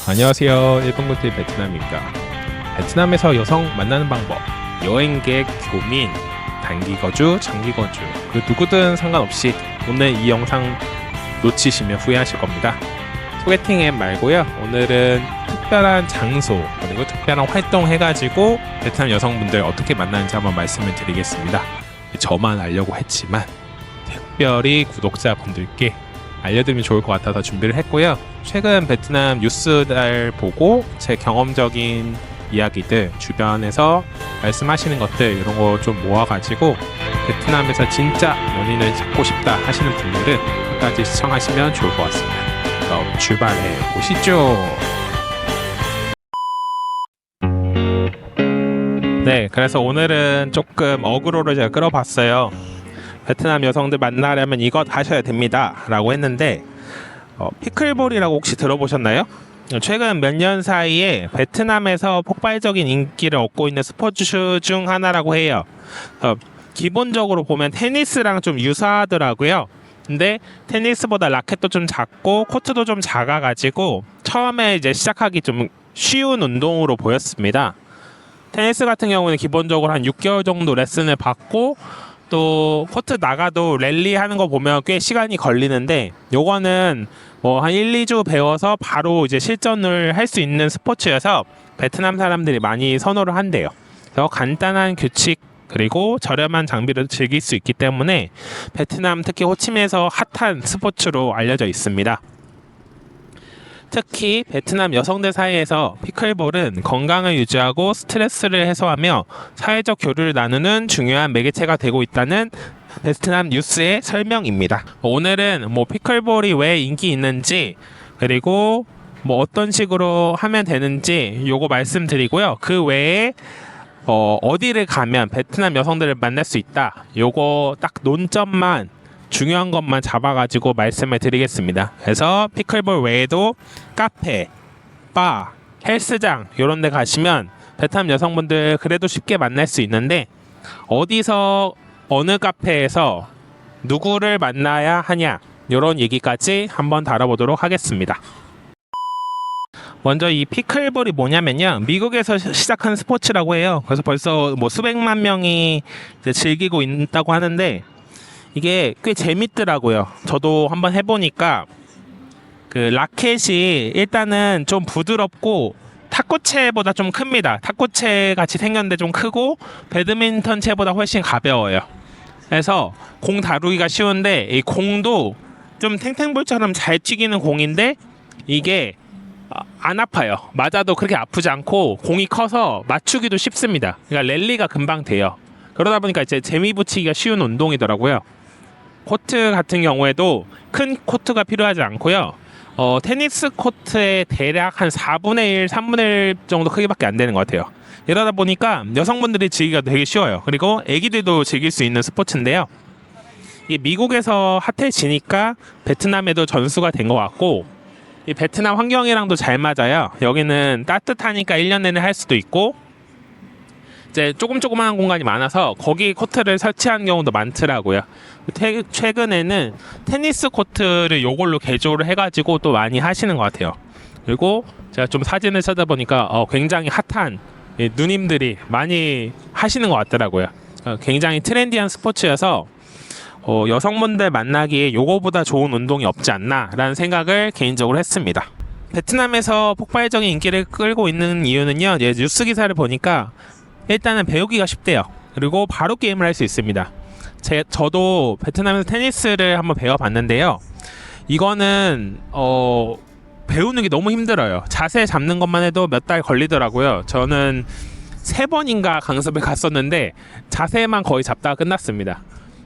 안녕하세요. 일본군대 베트남입니다. 베트남에서 여성 만나는 방법, 여행객 고민, 단기 거주, 장기 거주, 그 누구든 상관없이 오늘 이 영상 놓치시면 후회하실 겁니다. 소개팅 앱 말고요. 오늘은 특별한 장소 그리고 특별한 활동 해가지고 베트남 여성분들 어떻게 만나는지 한번 말씀을 드리겠습니다. 저만 알려고 했지만 특별히 구독자분들께 알려드리면 좋을 것 같아서 준비를 했고요. 최근 베트남 뉴스를 보고 제 경험적인 이야기들, 주변에서 말씀하시는 것들 이런 거 좀 모아가지고 베트남에서 진짜 연인을 찾고 싶다 하시는 분들은 끝까지 시청하시면 좋을 것 같습니다. 그럼 출발해 보시죠. 네, 그래서 오늘은 조금 어그로를 제가 끌어봤어요. 베트남 여성들 만나려면 이것 하셔야 됩니다 라고 했는데 피클볼이라고 혹시 들어보셨나요? 최근 몇 년 사이에 베트남에서 폭발적인 인기를 얻고 있는 스포츠 중 하나라고 해요. 기본적으로 보면 테니스랑 좀 유사하더라고요. 근데 테니스보다 라켓도 좀 작고 코트도 좀 작아가지고 처음에 이제 시작하기 좀 쉬운 운동으로 보였습니다. 테니스 같은 경우는 기본적으로 한 6개월 정도 레슨을 받고 또 코트 나가도 랠리 하는 거 보면 꽤 시간이 걸리는데 요거는 뭐 한 1, 2주 배워서 바로 이제 실전을 할 수 있는 스포츠여서 베트남 사람들이 많이 선호를 한대요. 그래서 간단한 규칙 그리고 저렴한 장비를 즐길 수 있기 때문에 베트남 특히 호치민에서 핫한 스포츠로 알려져 있습니다. 특히 베트남 여성들 사이에서 피클볼은 건강을 유지하고 스트레스를 해소하며 사회적 교류를 나누는 중요한 매개체가 되고 있다는 베트남 뉴스의 설명입니다. 오늘은 피클볼이 왜 인기 있는지 그리고 어떤 식으로 하면 되는지 요거 말씀드리고요. 그 외에 어디를 가면 베트남 여성들을 만날 수 있다. 요거 딱 논점만 중요한 것만 잡아가지고 말씀을 드리겠습니다. 그래서 피클볼 외에도 카페, 바, 헬스장 이런 데 가시면 베트남 여성분들 그래도 쉽게 만날 수 있는데 어디서 어느 카페에서 누구를 만나야 하냐 이런 얘기까지 한번 다뤄보도록 하겠습니다. 먼저 이 피클볼이 뭐냐면요, 미국에서 시작한 스포츠라고 해요. 그래서 벌써 수백만 명이 이제 즐기고 있다고 하는데 이게 꽤 재밌더라고요. 저도 한번 해보니까 그 라켓이 일단은 좀 부드럽고 탁구채보다 좀 큽니다. 탁구채 같이 생겼는데 좀 크고 배드민턴 채보다 훨씬 가벼워요. 그래서 공 다루기가 쉬운데 이 공도 좀 탱탱볼처럼 잘 튀기는 공인데 이게 안 아파요. 맞아도 그렇게 아프지 않고 공이 커서 맞추기도 쉽습니다. 그러니까 랠리가 금방 돼요. 그러다 보니까 이제 재미 붙이기가 쉬운 운동이더라고요. 코트 같은 경우에도 큰 코트가 필요하지 않고요. 테니스 코트의 대략 한 4분의 1, 3분의 1 정도 크기밖에 안 되는 것 같아요. 이러다 보니까 여성분들이 즐기기가 되게 쉬워요. 그리고 애기들도 즐길 수 있는 스포츠인데요. 이 미국에서 핫해지니까 베트남에도 전수가 된 것 같고 이 베트남 환경이랑도 잘 맞아요. 여기는 따뜻하니까 1년 내내 할 수도 있고 이제 조그마한 공간이 많아서 거기 코트를 설치하는 경우도 많더라고요. 최근에는 테니스 코트를 요걸로 개조를 해가지고 또 많이 하시는 것 같아요. 그리고 제가 좀 사진을 찾아보니까 굉장히 핫한 누님들이 많이 하시는 것 같더라고요. 굉장히 트렌디한 스포츠여서 여성분들 만나기에 요거보다 좋은 운동이 없지 않나 라는 생각을 개인적으로 했습니다. 베트남에서 폭발적인 인기를 끌고 있는 이유는요, 뉴스 기사를 보니까 일단은 배우기가 쉽대요. 그리고 바로 게임을 할 수 있습니다. 저도 베트남에서 테니스를 한번 배워봤는데요. 이거는 배우는 게 너무 힘들어요. 자세 잡는 것만 해도 몇 달 걸리더라고요. 저는 3번인가 강습을 갔었는데 자세만 거의 잡다가 끝났습니다.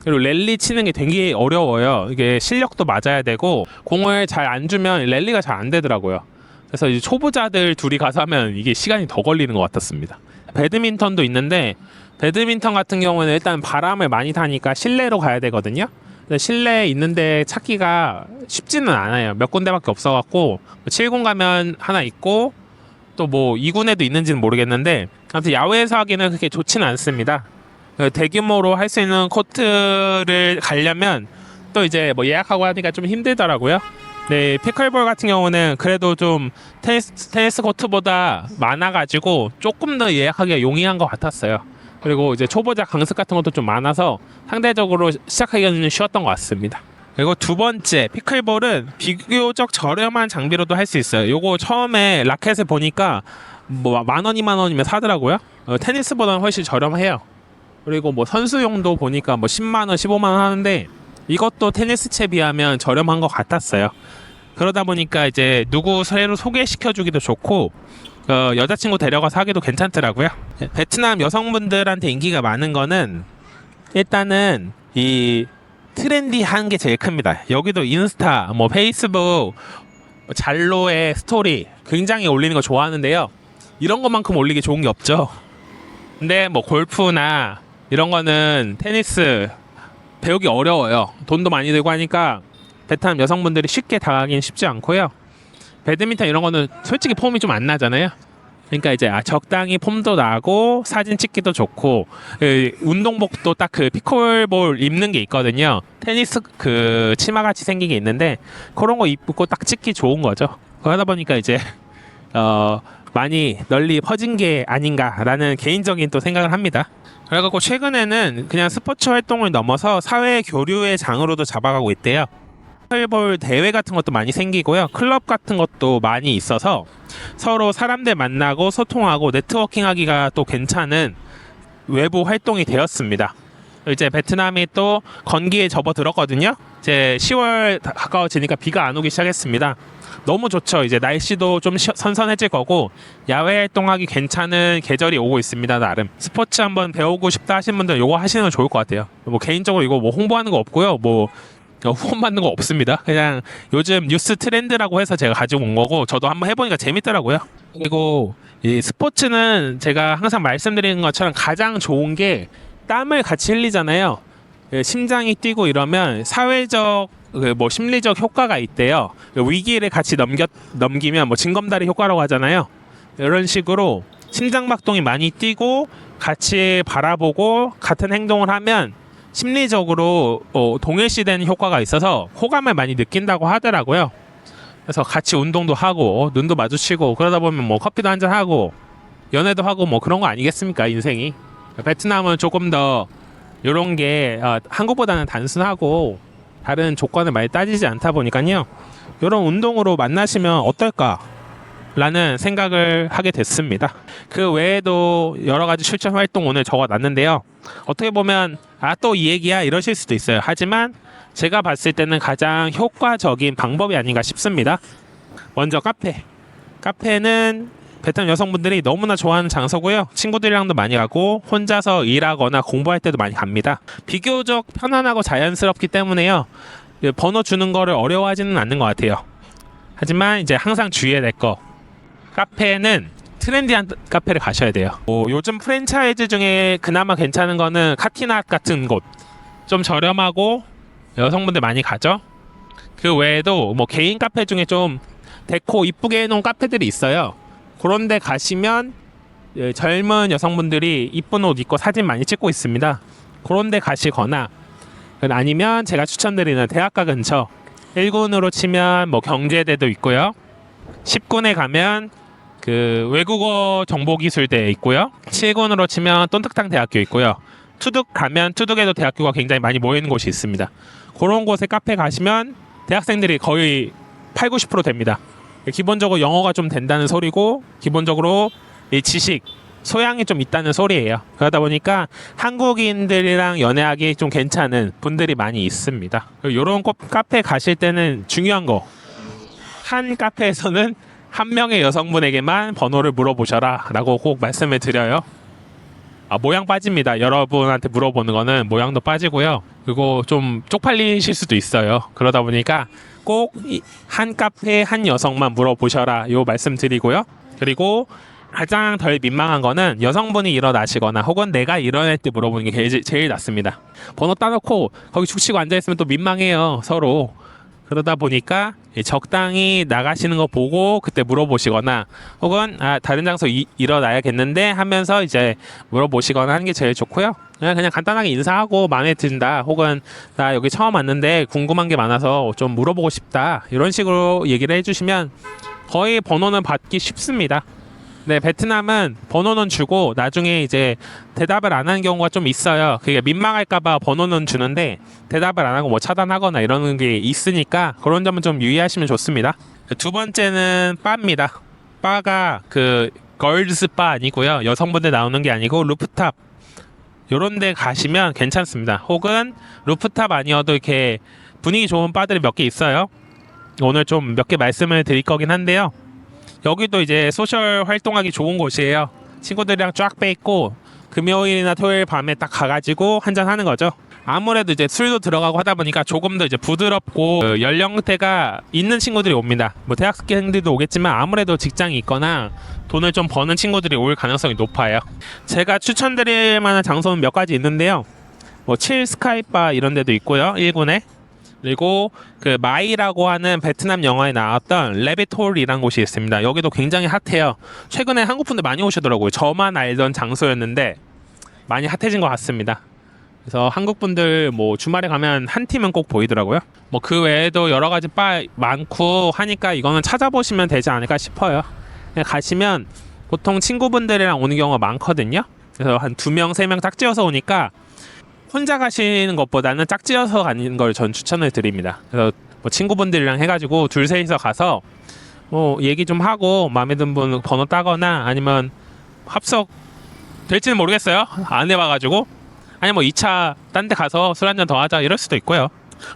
그리고 랠리 치는 게 되게 어려워요. 이게 실력도 맞아야 되고 공을 잘 안 주면 랠리가 잘 안 되더라고요. 그래서 이제 초보자들 둘이 가서 하면 이게 시간이 더 걸리는 것 같았습니다. 배드민턴도 있는데 배드민턴 같은 경우는 일단 바람을 많이 타니까 실내로 가야 되거든요. 근데 실내에 있는데 찾기가 쉽지는 않아요. 몇 군데밖에 없어갖고 7군 가면 하나 있고 또 2군에도 있는지는 모르겠는데 아무튼 야외에서 하기는 그렇게 좋지는 않습니다. 대규모로 할 수 있는 코트를 가려면 또 이제 예약하고 하니까 좀 힘들더라고요. 네, 피클볼 같은 경우는 그래도 좀 테니스 코트보다 많아가지고 조금 더 예약하기가 용이한 것 같았어요. 그리고 이제 초보자 강습 같은 것도 좀 많아서 상대적으로 시작하기는 쉬웠던 것 같습니다. 그리고 두 번째, 피클볼은 비교적 저렴한 장비로도 할 수 있어요. 요거 처음에 라켓을 보니까 뭐 10,000원, 20,000원이면 사더라고요. 테니스보다는 훨씬 저렴해요. 그리고 뭐 선수용도 보니까 뭐 10만 원, 15만 원 하는데 이것도 테니스채 비하면 저렴한 것 같았어요. 그러다 보니까 이제 누구 새로 소개시켜주기도 좋고 여자친구 데려가서 하기도 괜찮더라고요. 베트남 여성분들한테 인기가 많은 거는 일단은 이 트렌디한 게 제일 큽니다. 여기도 인스타, 뭐 페이스북, 잘로의 스토리 굉장히 올리는 거 좋아하는데요. 이런 것만큼 올리기 좋은 게 없죠. 근데 뭐 골프나 이런 거는 테니스 배우기 어려워요. 돈도 많이 들고 하니까 베트남 여성분들이 쉽게 다가가긴 쉽지 않고요. 배드민턴 이런 거는 솔직히 폼이 좀 안 나잖아요. 그러니까 이제 적당히 폼도 나고 사진 찍기도 좋고 운동복도 딱 그 피클볼 입는 게 있거든요. 테니스 그 치마 같이 생긴 게 있는데 그런 거 입고 딱 찍기 좋은 거죠. 그러다 보니까 이제 많이 널리 퍼진 게 아닌가라는 개인적인 또 생각을 합니다. 그래갖고 최근에는 그냥 스포츠 활동을 넘어서 사회 교류의 장으로도 잡아가고 있대요. 피클볼 대회 같은 것도 많이 생기고요. 클럽 같은 것도 많이 있어서 서로 사람들 만나고 소통하고 네트워킹하기가 또 괜찮은 외부 활동이 되었습니다. 이제 베트남이 또 건기에 접어들었거든요. 이제 10월 가까워지니까 비가 안 오기 시작했습니다. 너무 좋죠. 이제 날씨도 좀 선선해질 거고 야외 활동하기 괜찮은 계절이 오고 있습니다. 나름 스포츠 한번 배우고 싶다 하시는 분들 이거 하시는 건 좋을 것 같아요. 뭐 개인적으로 이거 뭐 홍보하는 거 없고요. 뭐 후원 받는 거 없습니다. 그냥 요즘 뉴스 트렌드라고 해서 제가 가지고 온 거고 저도 한번 해보니까 재밌더라고요. 그리고 이 스포츠는 제가 항상 말씀드리는 것처럼 가장 좋은 게 땀을 같이 흘리잖아요. 심장이 뛰고 이러면 사회적 뭐 심리적 효과가 있대요. 위기를 같이 넘기면 뭐 징검다리 효과라고 하잖아요. 이런 식으로 심장박동이 많이 뛰고 같이 바라보고 같은 행동을 하면 심리적으로 동일시되는 효과가 있어서 호감을 많이 느낀다고 하더라고요. 그래서 같이 운동도 하고 눈도 마주치고 그러다 보면 뭐 커피도 한잔 하고 연애도 하고 뭐 그런 거 아니겠습니까, 인생이. 베트남은 조금 더 이런 게 한국보다는 단순하고 다른 조건을 많이 따지지 않다 보니까요. 이런 운동으로 만나시면 어떨까? 라는 생각을 하게 됐습니다. 그 외에도 여러 가지 출전 활동 오늘 적어놨는데요. 어떻게 보면 또 이 얘기야 이러실 수도 있어요. 하지만 제가 봤을 때는 가장 효과적인 방법이 아닌가 싶습니다. 먼저 카페는 베트남 여성분들이 너무나 좋아하는 장소고요. 친구들이랑도 많이 가고 혼자서 일하거나 공부할 때도 많이 갑니다. 비교적 편안하고 자연스럽기 때문에요. 번호 주는 거를 어려워하지는 않는 것 같아요. 하지만 이제 항상 주의해야 될 거, 카페는 트렌디한 카페를 가셔야 돼요. 요즘 프랜차이즈 중에 그나마 괜찮은 거는 카티낫 같은 곳, 좀 저렴하고 여성분들 많이 가죠. 그 외에도 뭐 개인 카페 중에 좀 데코 이쁘게 해놓은 카페들이 있어요. 그런 데 가시면 젊은 여성분들이 이쁜 옷 입고 사진 많이 찍고 있습니다. 그런 데 가시거나 아니면 제가 추천드리는 대학가 근처 1군으로 치면 뭐 경제대도 있고요. 10군에 가면 그 외국어 정보기술대 있고요. 7군으로 치면 똠탁탕 대학교 있고요. 투둑 가면 투둑에도 대학교가 굉장히 많이 모이는 곳이 있습니다. 그런 곳에 카페 가시면 대학생들이 거의 8, 90% 됩니다. 기본적으로 영어가 좀 된다는 소리고 기본적으로 이 지식, 소양이 좀 있다는 소리예요. 그러다 보니까 한국인들이랑 연애하기 좀 괜찮은 분들이 많이 있습니다. 이런 카페 가실 때는 중요한 거, 한 카페에서는 한 명의 여성분에게만 번호를 물어보셔라 라고 꼭 말씀을 드려요. 모양 빠집니다. 여러분한테 물어보는 거는 모양도 빠지고요. 그리고 좀 쪽팔리실 수도 있어요. 그러다 보니까 꼭 한 카페에 한 여성만 물어보셔라 요 말씀 드리고요. 그리고 가장 덜 민망한 거는 여성분이 일어나시거나 혹은 내가 일어날 때 물어보는 게 제일 낫습니다. 번호 따놓고 거기 죽치고 앉아있으면 또 민망해요, 서로. 그러다 보니까 적당히 나가시는 거 보고 그때 물어보시거나 혹은 다른 장소 일어나야겠는데 하면서 이제 물어보시거나 하는 게 제일 좋고요. 그냥 간단하게 인사하고 마음에 든다, 혹은 나 여기 처음 왔는데 궁금한 게 많아서 좀 물어보고 싶다, 이런 식으로 얘기를 해주시면 거의 번호는 받기 쉽습니다. 네, 베트남은 번호는 주고 나중에 이제 대답을 안 하는 경우가 좀 있어요. 그게 민망할까봐 번호는 주는데 대답을 안 하고 뭐 차단하거나 이러는 게 있으니까 그런 점은 좀 유의하시면 좋습니다. 두 번째는 바입니다. 바가 그 걸즈 바 아니고요, 여성분들 나오는 게 아니고 루프탑, 요런 데 가시면 괜찮습니다. 혹은 루프탑 아니어도 이렇게 분위기 좋은 바들이 몇 개 있어요. 오늘 좀 몇 개 말씀을 드릴 거긴 한데요, 여기도 이제 소셜 활동하기 좋은 곳이에요. 친구들이랑 쫙 빼있고 금요일이나 토요일 밤에 딱 가가지고 한잔 하는 거죠. 아무래도 이제 술도 들어가고 하다 보니까 조금 더 이제 부드럽고 연령대가 있는 친구들이 옵니다. 뭐 대학생들도 오겠지만 아무래도 직장이 있거나 돈을 좀 버는 친구들이 올 가능성이 높아요. 제가 추천드릴 만한 장소는 몇 가지 있는데요, 뭐 칠 스카이바 이런 데도 있고요, 1군에. 그리고 그 마이라고 하는 베트남 영화에 나왔던 레비톨이라는 곳이 있습니다. 여기도 굉장히 핫해요. 최근에 한국 분들 많이 오시더라고요. 저만 알던 장소였는데 많이 핫해진 것 같습니다. 그래서 한국 분들 뭐 주말에 가면 한 팀은 꼭 보이더라고요. 뭐 그 외에도 여러 가지 바 많고 하니까 이거는 찾아보시면 되지 않을까 싶어요. 그냥 가시면 보통 친구분들이랑 오는 경우가 많거든요. 그래서 한 2명, 3명 짝지어서 오니까 혼자 가시는 것보다는 짝지어서 가는 걸 전 추천을 드립니다. 그래서 뭐 친구분들이랑 해가지고 둘 셋이서 가서 뭐 얘기 좀 하고 마음에 든 분 번호 따거나, 아니면 합석 될지는 모르겠어요, 안 해봐가지고. 아니 뭐 2차 딴 데 가서 술 한잔 더 하자, 이럴 수도 있고요.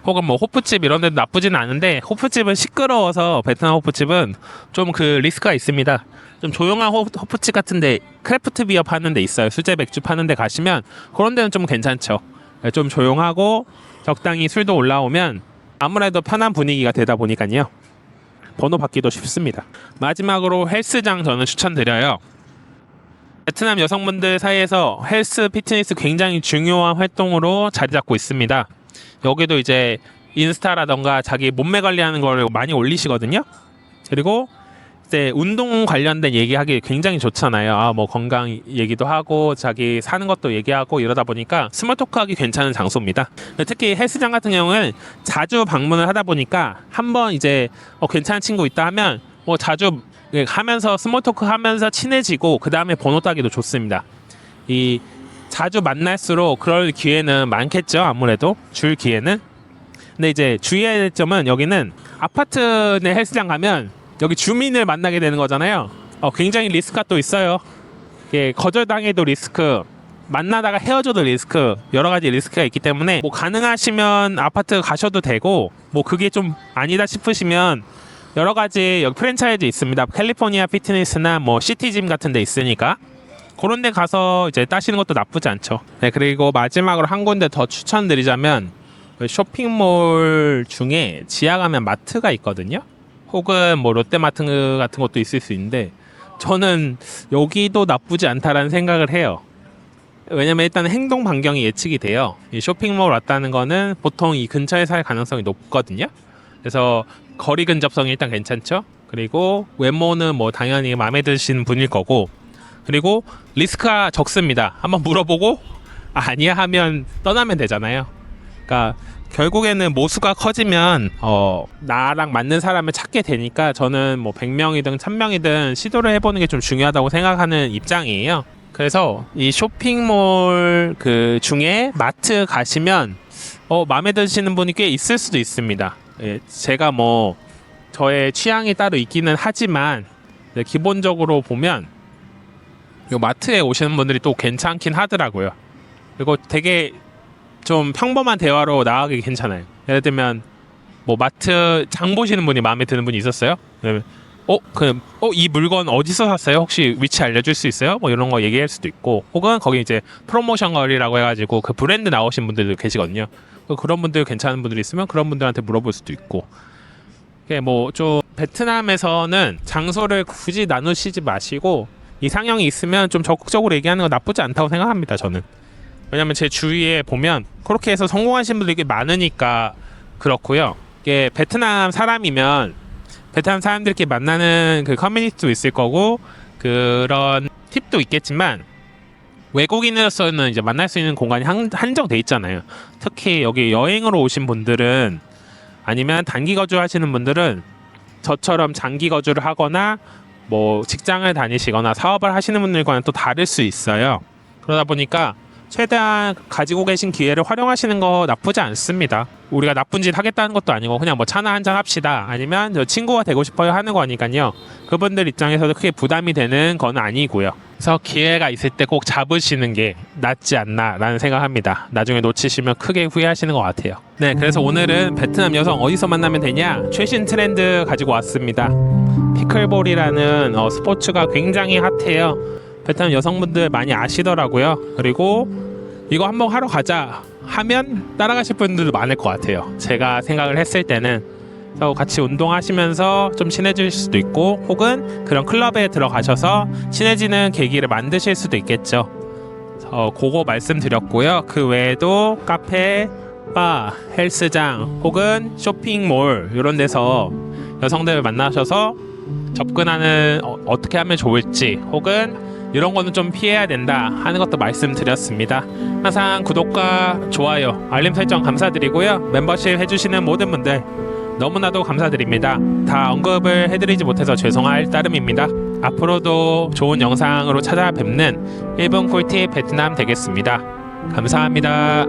혹은 뭐 호프집 이런 데도 나쁘진 않은데, 호프집은 시끄러워서 베트남 호프집은 좀 그 리스크가 있습니다. 좀 조용한 호프집 같은데 크래프트 비어 파는 데 있어요. 수제 맥주 파는 데 가시면 그런 데는 좀 괜찮죠. 좀 조용하고 적당히 술도 올라오면 아무래도 편한 분위기가 되다 보니까요, 번호 받기도 쉽습니다. 마지막으로 헬스장 저는 추천드려요. 베트남 여성분들 사이에서 헬스 피트니스 굉장히 중요한 활동으로 자리 잡고 있습니다. 여기도 이제 인스타라던가 자기 몸매 관리하는 걸 많이 올리시거든요. 그리고 이제 운동 관련된 얘기하기 굉장히 좋잖아요. 아, 뭐 건강 얘기도 하고 자기 사는 것도 얘기하고 이러다 보니까 스몰 토크하기 괜찮은 장소입니다. 특히 헬스장 같은 경우는 자주 방문을 하다 보니까 한번 이제 괜찮은 친구 있다 하면 뭐 자주 하면서 스몰 토크 하면서 친해지고 그 다음에 번호 따기도 좋습니다. 이 자주 만날수록 그럴 기회는 많겠죠. 아무래도 줄 기회는. 근데 이제 주의해야 될 점은, 여기는 아파트 내 헬스장 가면 여기 주민을 만나게 되는 거잖아요. 굉장히 리스크가 또 있어요. 예, 거절당해도 리스크, 만나다가 헤어져도 리스크, 여러 가지 리스크가 있기 때문에 뭐 가능하시면 아파트 가셔도 되고, 뭐 그게 좀 아니다 싶으시면 여러 가지 여기 프랜차이즈 있습니다. 캘리포니아 피트니스나 뭐 시티짐 같은 데 있으니까 그런 데 가서 이제 따시는 것도 나쁘지 않죠. 네, 그리고 마지막으로 한 군데 더 추천드리자면, 쇼핑몰 중에 지하 가면 마트가 있거든요. 혹은 뭐 롯데마트 같은 것도 있을 수 있는데, 저는 여기도 나쁘지 않다라는 생각을 해요. 왜냐면 일단 행동 반경이 예측이 돼요. 이 쇼핑몰 왔다는 거는 보통 이 근처에 살 가능성이 높거든요. 그래서 거리 근접성이 일단 괜찮죠. 그리고 외모는 뭐 당연히 마음에 드시는 분일 거고, 그리고 리스크가 적습니다. 한번 물어보고 아니야 하면 떠나면 되잖아요. 그러니까 결국에는 모수가 커지면 나랑 맞는 사람을 찾게 되니까, 저는 뭐 100명이든 1000명이든 시도를 해보는 게 좀 중요하다고 생각하는 입장이에요. 그래서 이 쇼핑몰 그 중에 마트 가시면 마음에 드시는 분이 꽤 있을 수도 있습니다. 예, 제가 뭐 저의 취향이 따로 있기는 하지만 기본적으로 보면 요 마트에 오시는 분들이 또 괜찮긴 하더라고요. 그리고 되게 좀 평범한 대화로 나가기 괜찮아요. 예를 들면 뭐 마트 장 보시는 분이 마음에 드는 분이 있었어요. 그러면 이 물건 어디서 샀어요? 혹시 위치 알려줄 수 있어요? 뭐 이런 거 얘기할 수도 있고, 혹은 거기 이제 프로모션 거리라고 해가지고 그 브랜드 나오신 분들도 계시거든요. 그런 분들 괜찮은 분들이 있으면 그런 분들한테 물어볼 수도 있고. 뭐 좀 베트남에서는 장소를 굳이 나누시지 마시고 이상형이 있으면 좀 적극적으로 얘기하는 거 나쁘지 않다고 생각합니다, 저는. 왜냐면 제 주위에 보면 그렇게 해서 성공하신 분들이 꽤 많으니까 그렇고요. 이게 베트남 사람이면 베트남 사람들끼리 만나는 그 커뮤니티도 있을 거고 그런 팁도 있겠지만, 외국인으로서는 이제 만날 수 있는 공간이 한정돼 있잖아요. 특히 여기 여행으로 오신 분들은 아니면 단기 거주하시는 분들은 저처럼 장기 거주를 하거나 뭐 직장을 다니시거나 사업을 하시는 분들과는 또 다를 수 있어요. 그러다 보니까 최대한 가지고 계신 기회를 활용하시는 거 나쁘지 않습니다. 우리가 나쁜 짓 하겠다는 것도 아니고 그냥 뭐 차나 한잔 합시다 아니면 저 친구가 되고 싶어요 하는 거니까요. 그분들 입장에서도 크게 부담이 되는 건 아니고요. 그래서 기회가 있을 때 꼭 잡으시는 게 낫지 않나 라는 생각합니다. 나중에 놓치시면 크게 후회하시는 것 같아요. 네, 그래서 오늘은 베트남 여성 어디서 만나면 되냐 최신 트렌드 가지고 왔습니다. 피클볼이라는 스포츠가 굉장히 핫해요. 베트남 여성분들 많이 아시더라고요. 그리고 이거 한번 하러 가자 하면 따라가실 분들도 많을 것 같아요. 제가 생각을 했을 때는. 그래서 같이 운동하시면서 좀 친해질 수도 있고 혹은 그런 클럽에 들어가셔서 친해지는 계기를 만드실 수도 있겠죠. 그거 말씀드렸고요. 그 외에도 카페, 바, 헬스장 혹은 쇼핑몰 이런 데서 여성들을 만나셔서 접근하는 어떻게 하면 좋을지 혹은 이런 거는 좀 피해야 된다 하는 것도 말씀드렸습니다. 항상 구독과 좋아요, 알림 설정 감사드리고요. 멤버십 해주시는 모든 분들 너무나도 감사드립니다. 다 언급을 해드리지 못해서 죄송할 따름입니다. 앞으로도 좋은 영상으로 찾아뵙는 1분 꿀팁 베트남 되겠습니다. 감사합니다.